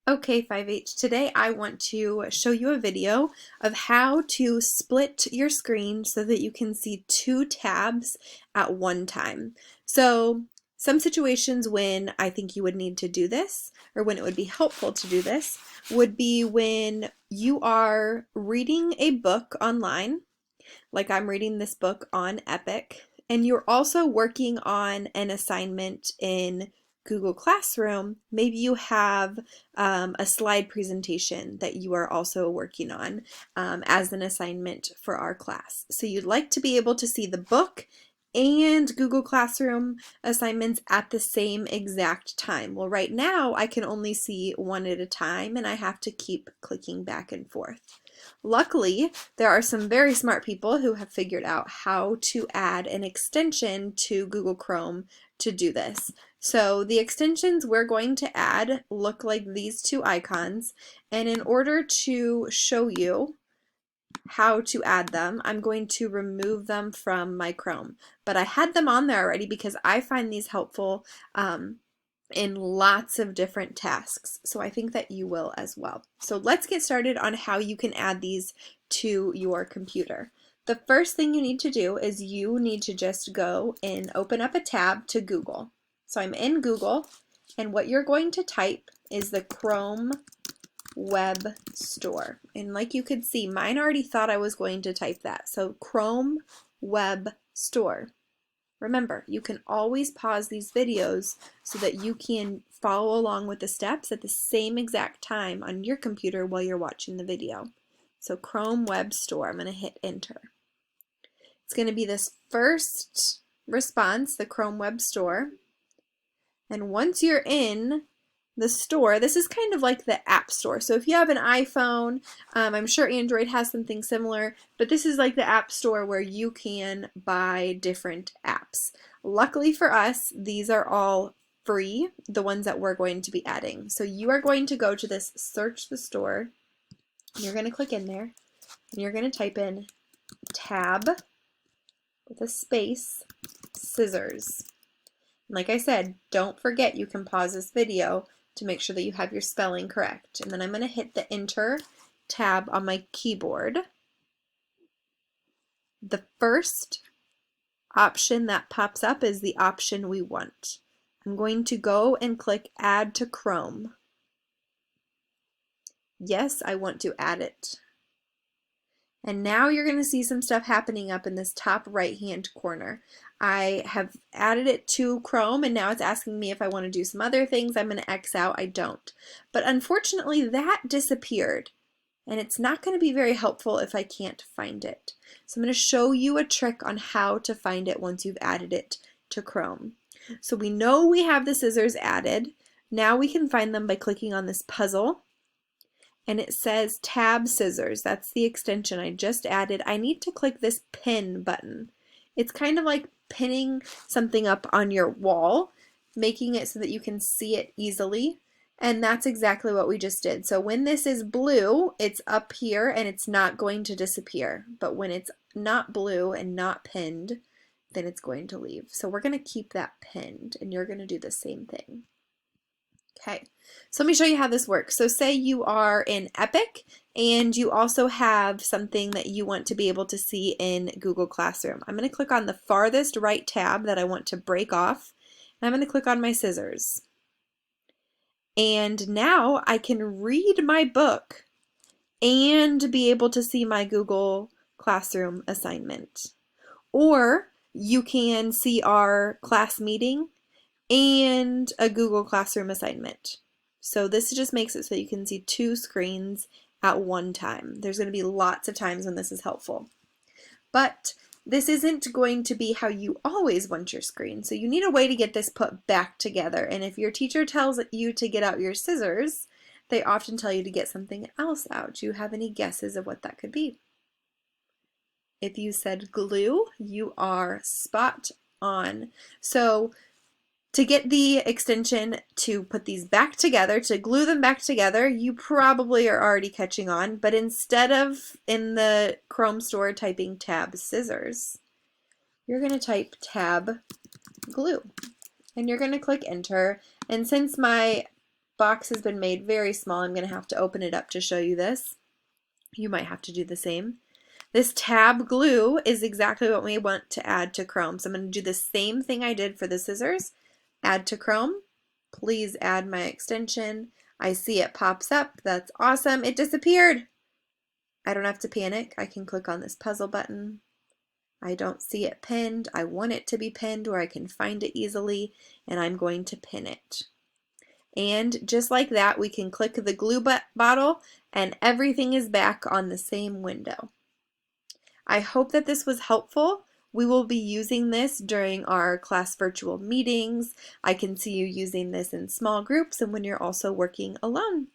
Okay, 5H, today I want to show you a video of how to split your screen so that you can see two tabs at one time. So some situations when I think you would need to do this, or when it would be helpful to do this, would be when you are reading a book online, like I'm reading this book on Epic, and you're also working on an assignment in Google Classroom. Maybe you have a slide presentation that you are also working on as an assignment for our class. So you'd like to be able to see the book and Google Classroom assignments at the same exact time. Well, right now I can only see one at a time and I have to keep clicking back and forth. Luckily, there are some very smart people who have figured out how to add an extension to Google Chrome to do this. So the extensions we're going to add look like these two icons, and in order to show you how to add them, I'm going to remove them from my Chrome. But I had them on there already because I find these helpful in lots of different tasks. So I think that you will as well. So let's get started on how you can add these to your computer. The first thing you need to do is you need to just go and open up a tab to Google. So I'm in Google, and what you're going to type is the Chrome Web Store. And like you could see, mine already thought I was going to type that. So Chrome Web Store. Remember, you can always pause these videos so that you can follow along with the steps at the same exact time on your computer while you're watching the video. So Chrome Web Store, I'm going to hit enter. It's going to be this first response, the Chrome Web Store. And once you're in the store, this is kind of like the App Store. So if you have an iPhone, I'm sure Android has something similar, but this is like the App Store where you can buy different apps. Luckily for us, these are all free, the ones that we're going to be adding. So you are going to go to this search the store, and you're going to click in there, and you're going to type in tab with a space, scissors. And like I said, don't forget you can pause this video to make sure that you have your spelling correct. And then I'm going to hit the Enter tab on my keyboard. The first option that pops up is the option we want. I'm going to go and click Add to Chrome. Yes, I want to add it. And now you're going to see some stuff happening up in this top right-hand corner. I have added it to Chrome, and now it's asking me if I want to do some other things. I'm going to X out. I don't. But unfortunately, that disappeared, and it's not going to be very helpful if I can't find it. So I'm going to show you a trick on how to find it once you've added it to Chrome. So we know we have the scissors added. Now we can find them by clicking on this puzzle. And it says tab scissors. That's the extension I just added. I need to click this pin button. It's kind of like pinning something up on your wall, making it so that you can see it easily. And that's exactly what we just did. So when this is blue, it's up here and it's not going to disappear. But when it's not blue and not pinned, then it's going to leave. So we're going to keep that pinned, and you're going to do the same thing. Okay, so let me show you how this works. So say you are in Epic and you also have something that you want to be able to see in Google Classroom. I'm going to click on the farthest right tab that I want to break off, and I'm going to click on my scissors. And now I can read my book and be able to see my Google Classroom assignment. Or you can see our class meeting and a Google Classroom assignment. So this just makes it so you can see two screens at one time. There's going to be lots of times when this is helpful. But this isn't going to be how you always want your screen. So you need a way to get this put back together. And if your teacher tells you to get out your scissors, they often tell you to get something else out. Do you have any guesses of what that could be? If you said glue, you are spot on. So to get the extension to put these back together, to glue them back together, you probably are already catching on, but instead of in the Chrome store typing tab scissors, you're going to type tab glue, and you're going to click enter. And since my box has been made very small. I'm going to have to open it up to show you this. You might have to do the same. This tab glue is exactly what we want to add to Chrome. So I'm going to do the same thing I did for the scissors. Add to Chrome. Please add my extension. I see it pops up. That's awesome. It disappeared. I don't have to panic. I can click on this puzzle button. I don't see it pinned. I want it to be pinned where I can find it easily, and I'm going to pin it. And just like that, we can click the glue bottle and everything is back on the same window. I hope that this was helpful. We will be using this during our class virtual meetings. I can see you using this in small groups and when you're also working alone.